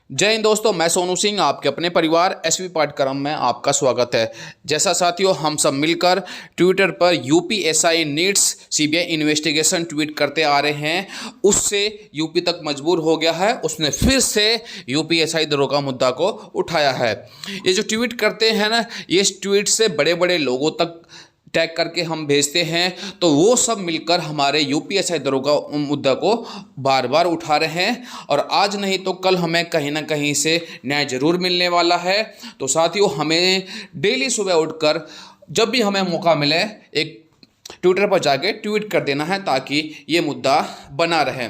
जय हिंद दोस्तों, मैं सोनू सिंह आपके अपने परिवार एसवी पाठ्यक्रम में आपका स्वागत है। जैसा साथियों, हम सब मिलकर ट्विटर पर UPSC nits CBI investigation tweet करते आ रहे हैं। उससे यूपी तक मजबूर हो गया है, उसने फिर से यूपीएससी दरोगा मुद्दा को उठाया है। ये जो ट्वीट करते हैं ना, ये ट्वीट से बड़े बड़े लोगों तक टैग करके हम भेजते हैं, तो वो सब मिलकर हमारे यूपीएससी दरोगा मुद्दा को बार बार उठा रहे हैं और आज नहीं तो कल हमें कहीं ना कहीं से न्याय जरूर मिलने वाला है। तो साथियों, हमें डेली सुबह उठकर जब भी हमें मौका मिले एक ट्विटर पर जाके ट्वीट कर देना है ताकि ये मुद्दा बना रहे।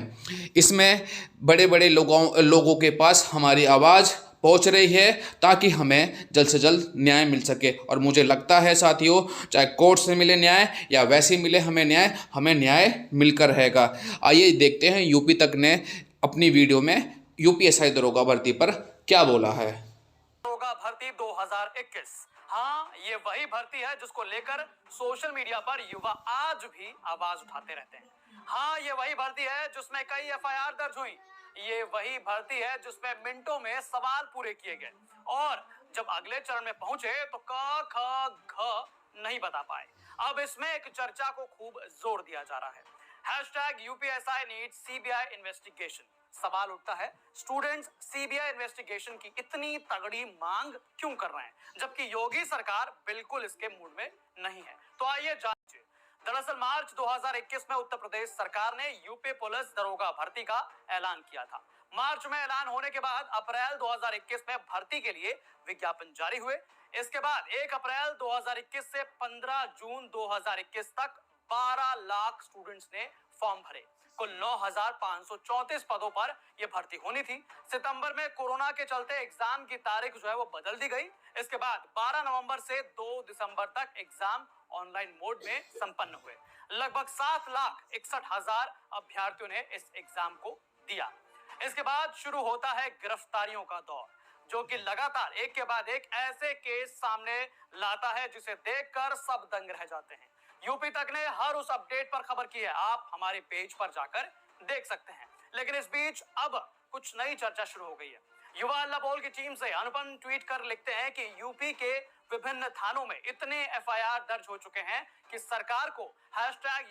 इसमें बड़े बड़े लोगों के पास हमारी आवाज़ पहुंच रही है ताकि हमें जल्द से जल्द न्याय मिल सके। और मुझे लगता है साथियों, चाहे कोर्ट से मिले न्याय या वैसे मिले हमें न्याय मिलकर रहेगा। आइए देखते हैं यूपी तक ने अपनी वीडियो में यूपीएससी दरोगा भर्ती पर क्या बोला है। दरोगा भर्ती 2021, हाँ, ये वही भर्ती है जिसको लेकर सोशल मीडिया पर युवा आज भी आवाज उठाते रहते हैं। हाँ, ये वही भर्ती है जिसमें कई एफआईआर दर्ज हुई। ये वही भर्ती है जिसमें मिनटों में सवाल पूरे किए गए और जब अगले चरण में पहुंचे तो क ख घ नहीं बता पाए। अब इसमें एक चर्चा को खूब जोर दिया जा रहा है। #UPSI needs CBI investigation. सवाल उठता है, स्टूडेंट्स सीबीआई इन्वेस्टिगेशन की इतनी तगड़ी मांग क्यों कर रहे हैं, जबकि योगी सरकार बिल्कुल इसके मूड में नहीं है। तो आइए जानिए। दरअसल मार्च 2021 में उत्तर प्रदेश सरकार ने यूपी पुलिस दरोगा भर्ती का ऐलान किया था। मार्च में ऐलान होने के बाद अप्रैल 2021 में भर्ती के लिए विज्ञापन जारी हुए। इसके बाद 1 अप्रैल 2021 से 15 जून 2021 तक 12 लाख स्टूडेंट्स ने फॉर्म भरे। कुल 9,534 पदों पर यह भर्ती होनी थी। सितंबर में कोरोना के चलते एग्जाम की तारीख जो है वो बदल दी गई। इसके बाद 12 नवंबर से 2 दिसंबर तक एग्जाम ऑनलाइन मोड में संपन्न हुए। लगभग 7,61,000 अभ्यर्थियों ने इस एग्जाम को दिया। इसके बाद शुरू होता है गिरफ्तारियों का दौर, जो कि लगातार एक के बाद एक ऐसे केस सामने लाता है जिसे देखकर सब दंग रह जाते हैं। यूपी तक ने हर उस अपडेट पर खबर की है, आप हमारे पेज पर जाकर देख सकते हैं। लेकिन इस बीच अब कुछ नई चर्चा शुरू हो गई है। युवा अल्लाह बोल की टीम से अनुपम ट्वीट कर लिखते हैं कि यूपी के विभिन्न थानों में इतने एफआईआर दर्ज हो चुके हैं कि सरकार को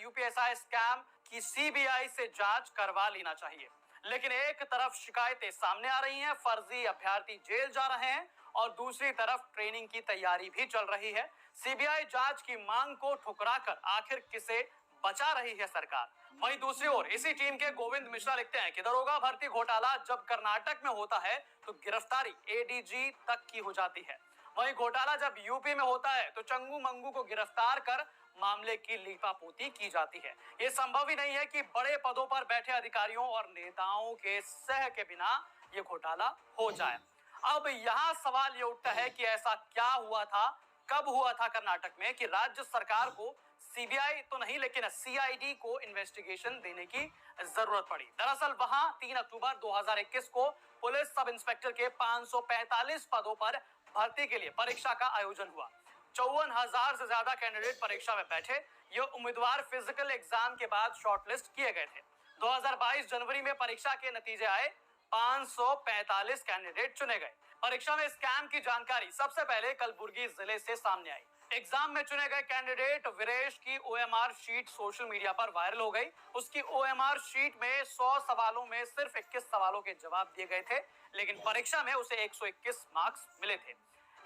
#UPSI स्कैम की सीबीआई से जांच करवा लेना चाहिए। लेकिन एक तरफ शिकायतें सामने आ रही हैं, फर्जी अभ्यर्थी जेल जा रहे हैं और दूसरी तरफ ट्रेनिंग की तैयारी भी चल रही है। सीबीआई जांच की मांग को ठुकराकर आखिर किसे बचा रही है सरकार। वहीं दूसरी ओर इसी टीम के गोविंद मिश्रा लिखते हैं कि दरोगा भर्ती घोटाला जब कर्नाटक में होता है तो गिरफ्तारी एडीजी तक की हो जाती है। वहीं घोटाला जब यूपी में होता है तो चंगू मंगू को गिरफ्तार कर मामले की लीपापोती की जाती है। यह संभव ही नहीं है कि बड़े पदों पर बैठे अधिकारियों और नेताओं के सह के बिना यह घोटाला हो जाए। अब यहाँ सवाल ये उठता है कि ऐसा क्या हुआ था, कब हुआ था कर्नाटक में कि राज्य सरकार को सीबीआई तो नहीं लेकिन सीआईडी को इन्वेस्टिगेशन देने की जरूरत पड़ी। दरअसल वहां 3 अक्टूबर 2021 को पुलिस सब इंस्पेक्टर के 545 पदों पर भर्ती के लिए परीक्षा का आयोजन हुआ। 54,000 से ज्यादा कैंडिडेट परीक्षा में बैठे। ये उम्मीदवार फिजिकल एग्जाम के बाद शॉर्टलिस्ट किए गए थे। 2022 जनवरी में परीक्षा के नतीजे आए, 545 कैंडिडेट चुने गए। परीक्षा में स्कैम की जानकारी सबसे पहले कलबुर्गी जिले से सामने आई। एग्जाम में चुने गए कैंडिडेट वीरेश की ओएमआर शीट सोशल मीडिया पर वायरल हो गई। उसकी ओएमआर शीट में 100 सवालों में सिर्फ 21 सवालों के जवाब दिए गए थे, लेकिन परीक्षा में उसे 121 मार्क्स मिले थे।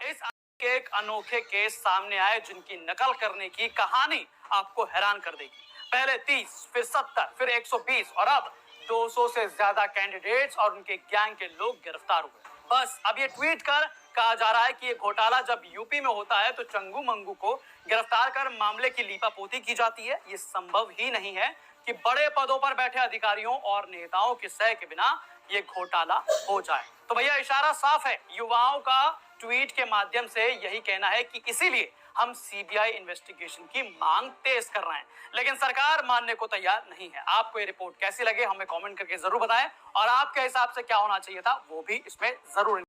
इस एक अनोखे केस सामने आए जिनकी नकल करने की कहानी आपको हैरान कर देगी। पहले 30, फिर 70, फिर 120 और अब 200 से ज्यादा कैंडिडेट्स और उनके गैंग के लोग गिरफ्तार हुए। बस अब ये ट्वीट कर कहा जा रहा है कि ये घोटाला जब यूपी में होता है तो चंगू मंगू को गिरफ्तार कर मामले की लीपापोती की जाती है। ये संभव ही नहीं है कि बड़े पदों पर बैठे अधिकारियों और नेताओं के सह के बिना ये घोटाला हो जाए। तो भैया इशारा साफ है, युवाओं का ट्वीट के माध्यम से यही कहना है कि इसीलिए हम सीबीआई इन्वेस्टिगेशन की मांग तेज कर रहे हैं, लेकिन सरकार मानने को तैयार नहीं है। आपको ये रिपोर्ट कैसी लगे हमें कमेंट करके जरूर बताएं और आपके हिसाब से क्या होना चाहिए था वो भी इसमें जरूर